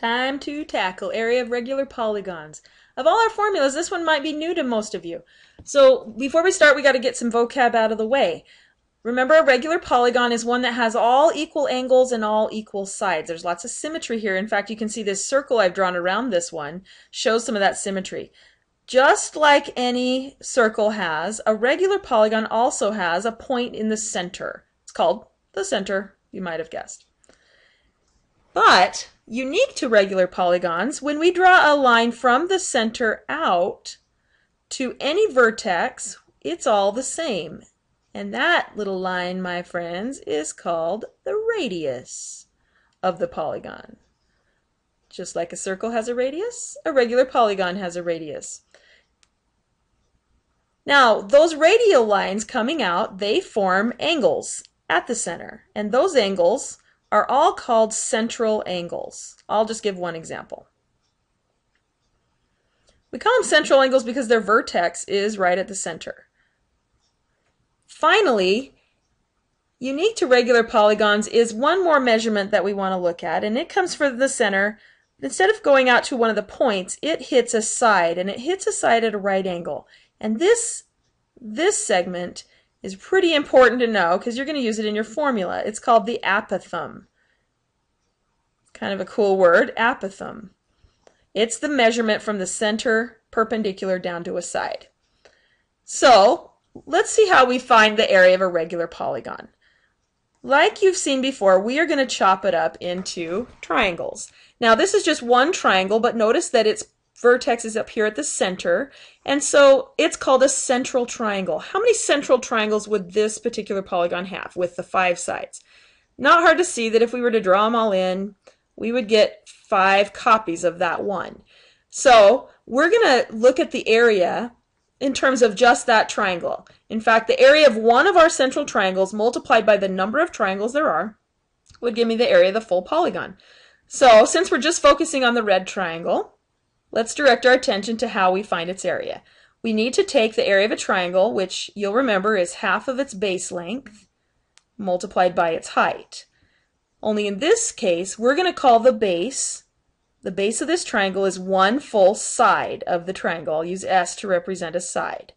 Time to tackle area of regular polygons. Of all our formulas, this one might be new to most of you. So before we start, we got to get some vocab out of the way. Remember, a regular polygon is one that has all equal angles and all equal sides. There's lots of symmetry here. In fact, you can see this circle I've drawn around this one shows some of that symmetry. Just like any circle has, a regular polygon also has a point in the center. It's called the center, you might have guessed. But unique to regular polygons, when we draw a line from the center out to any vertex, it's all the same. And that little line, my friends, is called the radius of the polygon. Just like a circle has a radius, a regular polygon has a radius. Now, those radial lines coming out, they form angles at the center. And those angles are all called central angles. I'll just give one example. We call them central angles because their vertex is right at the center. Finally, unique to regular polygons is one more measurement that we want to look at, and it comes from the center. Instead of going out to one of the points, it hits a side, and it hits a side at a right angle. And this segment is pretty important to know because you're going to use it in your formula. It's called the apothem. Kind of a cool word, apothem. It's the measurement from the center perpendicular down to a side. So let's see how we find the area of a regular polygon. Like you've seen before, we are going to chop it up into triangles. Now this is just one triangle, but notice that its vertex is up here at the center, and so it's called a central triangle. How many central triangles would this particular polygon have with the 5 sides? Not hard to see that if we were to draw them all in, we would get 5 copies of that one. So we're going to look at the area in terms of just that triangle. In fact, the area of one of our central triangles multiplied by the number of triangles there are would give me the area of the full polygon. So since we're just focusing on the red triangle, let's direct our attention to how we find its area. We need to take the area of a triangle, which you'll remember is half of its base length multiplied by its height. Only in this case, we're going to call the base of this triangle is one full side of the triangle. I'll use S to represent a side.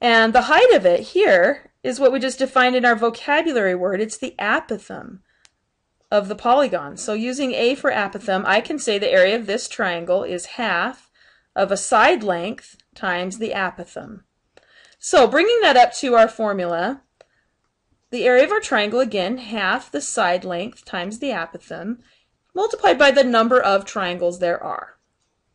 And the height of it here is what we just defined in our vocabulary word. It's the apothem of the polygon. So using A for apothem, I can say the area of this triangle is half of a side length times the apothem. So bringing that up to our formula, the area of our triangle, again, half the side length times the apothem, multiplied by the number of triangles there are.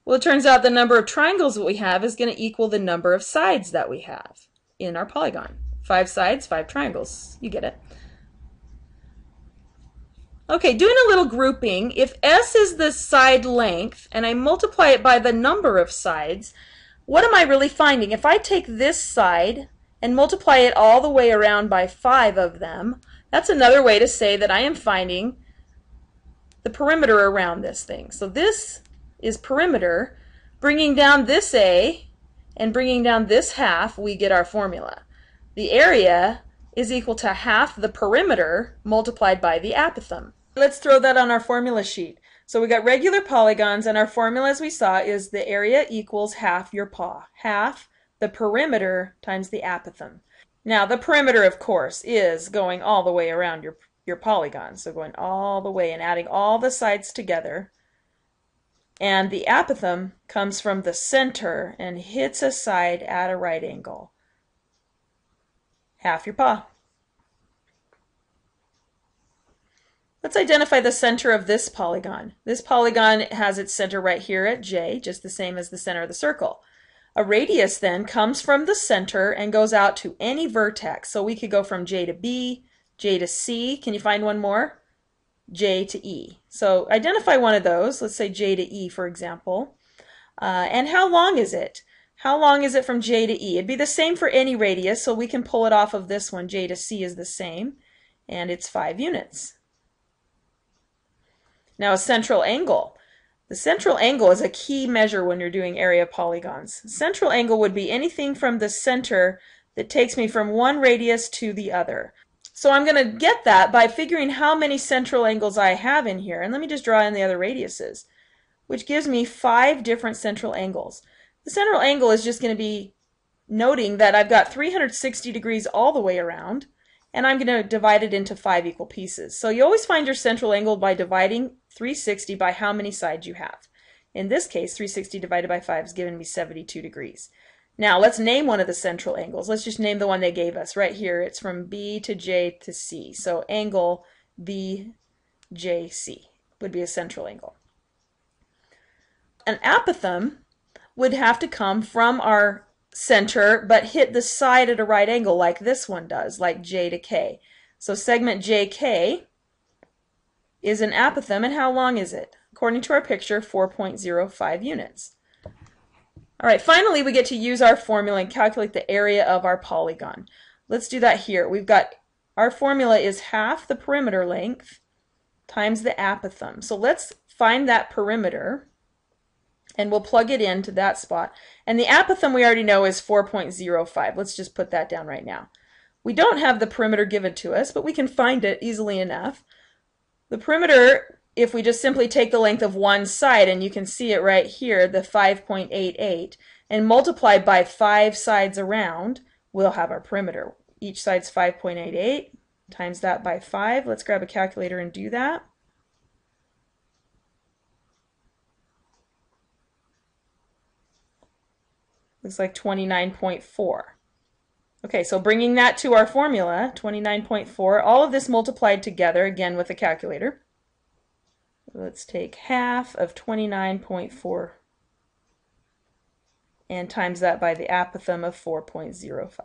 Well, it turns out the number of triangles that we have is going to equal the number of sides that we have in our polygon. 5 sides, 5 triangles. You get it. Okay, doing a little grouping, if S is the side length and I multiply it by the number of sides, what am I really finding? If I take this side and multiply it all the way around by 5 of them, that's another way to say that I am finding the perimeter around this thing. So this is perimeter. Bringing down this A and bringing down this half, we get our formula. The area is equal to half the perimeter multiplied by the apothem. Let's throw that on our formula sheet. So we got regular polygons, and our formula, as we saw, is the area equals half your paw. Half the perimeter times the apothem. Now the perimeter, of course, is going all the way around your polygon. So going all the way and adding all the sides together. And the apothem comes from the center and hits a side at a right angle. Half your paw. Let's identify the center of this polygon. This polygon has its center right here at J, just the same as the center of the circle. A radius then comes from the center and goes out to any vertex. So we could go from J to B, J to C. Can you find one more? J to E. So identify one of those. Let's say J to E, for example. And how long is it? How long is it from J to E? It'd be the same for any radius, so we can pull it off of this one. J to C is the same, and it's 5 units. Now a central angle. The central angle is a key measure when you're doing area polygons. Central angle would be anything from the center that takes me from one radius to the other. So I'm going to get that by figuring how many central angles I have in here. And let me just draw in the other radiuses. which gives me 5 different central angles. The central angle is just going to be noting that I've got 360 degrees all the way around, and I'm going to divide it into 5 equal pieces. So you always find your central angle by dividing 360 by how many sides you have. In this case, 360 divided by 5 is giving me 72 degrees. Now let's name one of the central angles. Let's just name the one they gave us right here. It's from B to J to C. So angle BJC would be a central angle. An apothem would have to come from our center but hit the side at a right angle like this one does, like J to K. So segment JK is an apothem, and how long is it? According to our picture, 4.05 units. All right, finally we get to use our formula and calculate the area of our polygon. Let's do that here. We've got, our formula is half the perimeter length times the apothem. So let's find that perimeter, and we'll plug it into that spot. And the apothem we already know is 4.05. Let's just put that down right now. We don't have the perimeter given to us, but we can find it easily enough. The perimeter, if we just simply take the length of one side, and you can see it right here, the 5.88, and multiply by 5 sides around, we'll have our perimeter. Each side's 5.88, times that by 5. Let's grab a calculator and do that. Looks like 29.4. Okay, so bringing that to our formula, 29.4, all of this multiplied together, again with a calculator. Let's take half of 29.4 and times that by the apothem of 4.05.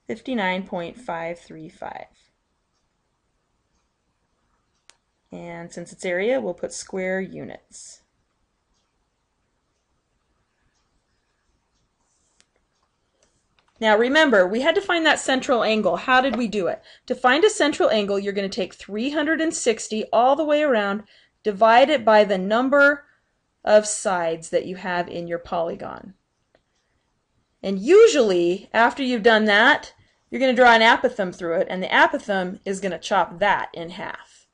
59.535. And since it's area, we'll put square units. Now remember, we had to find that central angle. How did we do it? To find a central angle, you're going to take 360 all the way around, divide it by the number of sides that you have in your polygon. And usually, after you've done that, you're going to draw an apothem through it, and the apothem is going to chop that in half.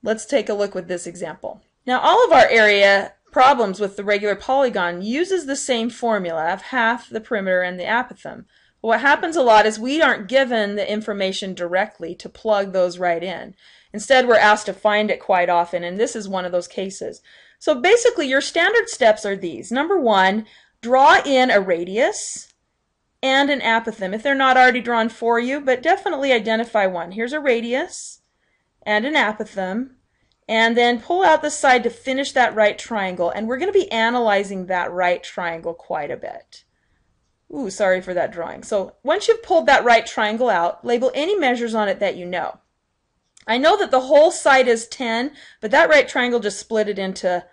Let's take a look with this example. Now all of our area problems with the regular polygon uses the same formula of half the perimeter and the apothem. But what happens a lot is we aren't given the information directly to plug those right in. Instead, we're asked to find it quite often, and this is one of those cases. So basically, your standard steps are these. Number 1, draw in a radius and an apothem, if they're not already drawn for you, but definitely identify one. Here's a radius and an apothem. And then pull out the side to finish that right triangle. And we're going to be analyzing that right triangle quite a bit. Ooh, sorry for that drawing. So once you've pulled that right triangle out, label any measures on it that you know. I know that the whole side is 10, but that right triangle just split it into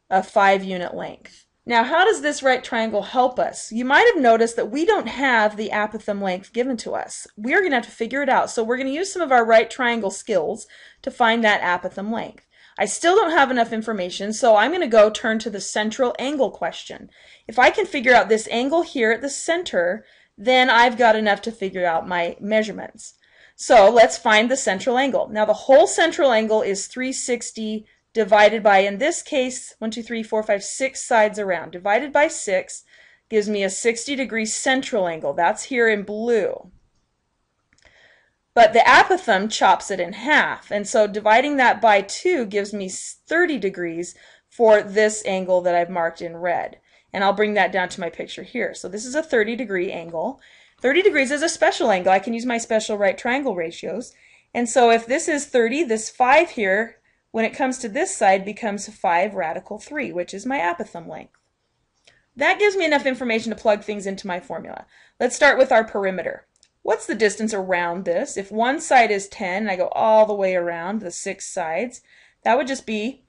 a 5-unit length. Now, how does this right triangle help us? You might have noticed that we don't have the apothem length given to us. We're going to have to figure it out. So we're going to use some of our right triangle skills to find that apothem length. I still don't have enough information, so I'm going to go turn to the central angle question. If I can figure out this angle here at the center, then I've got enough to figure out my measurements. So let's find the central angle. Now the whole central angle is 360 divided by, in this case, 1, 2, 3, 4, 5, 6 sides around. Divided by 6 gives me a 60-degree central angle. That's here in blue. But the apothem chops it in half, and so dividing that by 2 gives me 30 degrees for this angle that I've marked in red. And I'll bring that down to my picture here. So this is a 30-degree angle. 30 degrees is a special angle. I can use my special right triangle ratios. And so if this is 30, this 5 here, when it comes to this side, becomes 5 radical 3, which is my apothem length. That gives me enough information to plug things into my formula. Let's start with our perimeter. What's the distance around this? If one side is 10 and I go all the way around the 6 sides, that would just be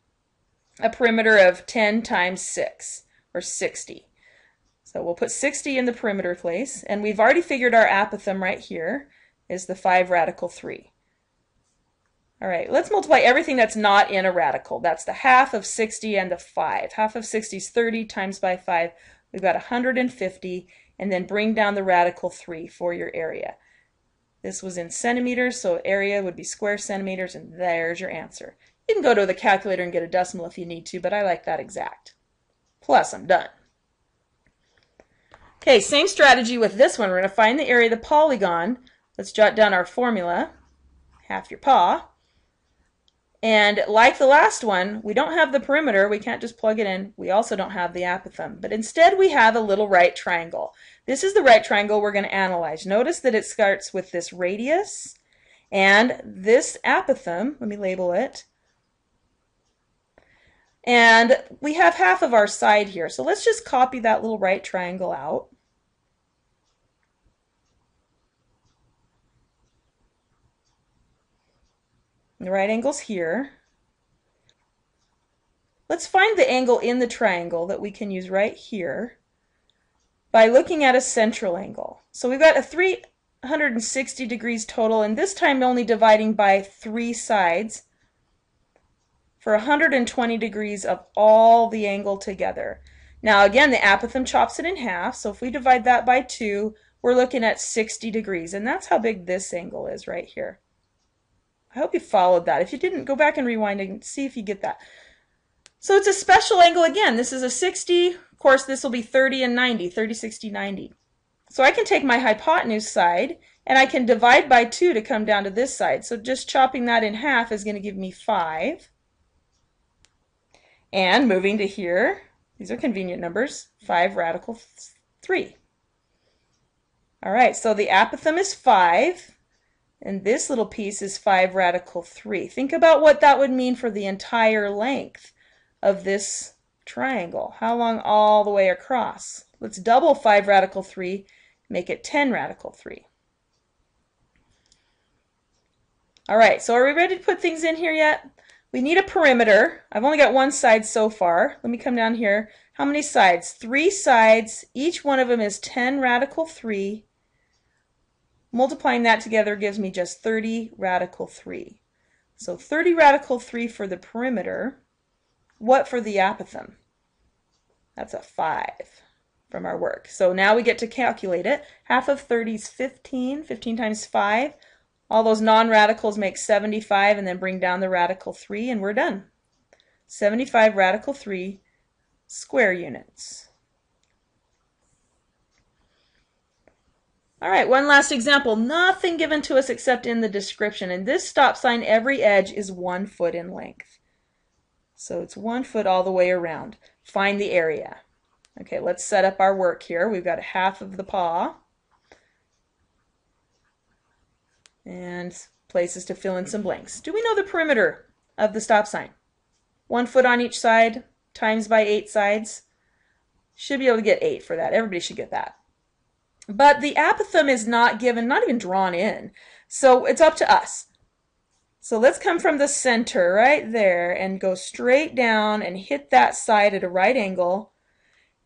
a perimeter of 10 times 6, or 60. So we'll put 60 in the perimeter place, and we've already figured our apothem right here is the 5 radical 3. All right, let's multiply everything that's not in a radical. That's the half of 60 and the 5. Half of 60 is 30 times by 5. We've got 150. And then bring down the radical 3 for your area. This was in centimeters, so area would be square centimeters, and there's your answer. You can go to the calculator and get a decimal if you need to, but I like that exact. Plus, I'm done. Okay, same strategy with this one. We're going to find the area of the polygon. Let's jot down our formula, half your paw. And like the last one, we don't have the perimeter. We can't just plug it in. We also don't have the apothem. But instead we have a little right triangle. This is the right triangle we're going to analyze. Notice that it starts with this radius and this apothem. Let me label it. And we have half of our side here. So let's just copy that little right triangle out. The right angle's here. Let's find the angle in the triangle that we can use right here by looking at a central angle. So we've got a 360 degrees total, and this time only dividing by 3 sides for 120 degrees of all the angle together. Now again, the apothem chops it in half, so if we divide that by 2, we're looking at 60 degrees, and that's how big this angle is right here. I hope you followed that. If you didn't, go back and rewind and see if you get that. So it's a special angle again. This is a 60. Of course, this will be 30 and 90, 30, 60, 90. So I can take my hypotenuse side and I can divide by 2 to come down to this side. So just chopping that in half is going to give me 5. And moving to here, these are convenient numbers, 5 radical 3. All right, so the apothem is 5. And this little piece is 5 radical 3. Think about what that would mean for the entire length of this triangle. How long all the way across? Let's double 5 radical 3, make it 10 radical 3. All right, so are we ready to put things in here yet? We need a perimeter. I've only got one side so far. Let me come down here. How many sides? 3 sides. Each one of them is 10 radical 3. Multiplying that together gives me just 30 radical 3. So 30 radical 3 for the perimeter. What for the apothem? That's a 5 from our work. So now we get to calculate it. Half of 30 is 15. 15 times 5. All those non-radicals make 75, and then bring down the radical 3, and we're done. 75 radical 3 square units. All right, one last example. Nothing given to us except in the description. And this stop sign, every edge is 1 foot in length. So it's 1 foot all the way around. Find the area. Okay, let's set up our work here. We've got half of the paw. And places to fill in some blanks. Do we know the perimeter of the stop sign? 1 foot on each side times by 8 sides. Should be able to get 8 for that. Everybody should get that. But the apothem is not given, not even drawn in. So it's up to us. So let's come from the center right there and go straight down and hit that side at a right angle.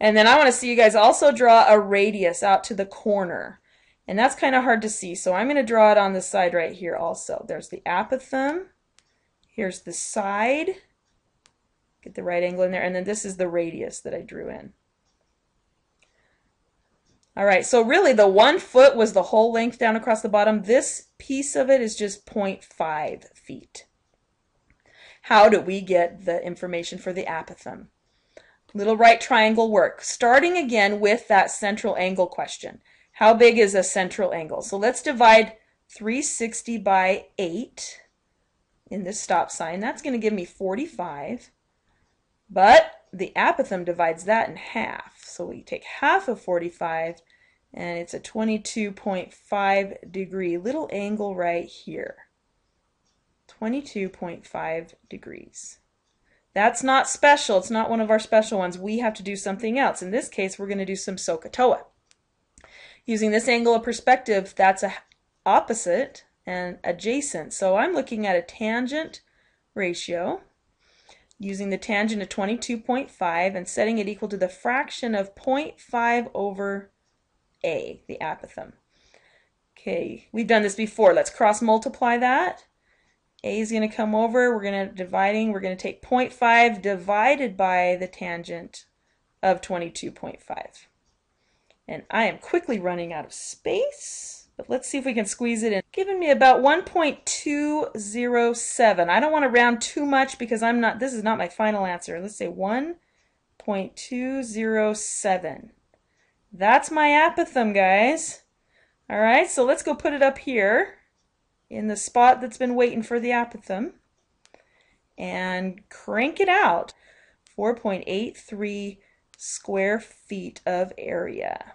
And then I want to see you guys also draw a radius out to the corner. And that's kind of hard to see. So I'm going to draw it on the side right here also. There's the apothem. Here's the side. Get the right angle in there. And then this is the radius that I drew in. All right, so really the 1 foot was the whole length down across the bottom. This piece of it is just 0.5 feet. How do we get the information for the apothem? Little right triangle work. Starting again with that central angle question. How big is a central angle? So let's divide 360 by 8 in this stop sign. That's going to give me 45. But the apothem divides that in half. So we take half of 45, and it's a 22.5 degree little angle right here. 22.5 degrees. That's not special. It's not one of our special ones. We have to do something else. In this case, we're going to do some Sohcahtoa. Using this angle of perspective, that's a opposite and adjacent. So I'm looking at a tangent ratio, using the tangent of 22.5 and setting it equal to the fraction of 0.5 over A, the apothem. Okay, we've done this before. Let's cross multiply that. A is going to come over. We're going to take 0.5 divided by the tangent of 22.5. And I am quickly running out of space. But let's see if we can squeeze it in. Giving me about 1.207. I don't want to round too much because this is not my final answer. Let's say 1.207. That's my apothem, guys. All right, so let's go put it up here in the spot that's been waiting for the apothem and crank it out. 4.83 square feet of area.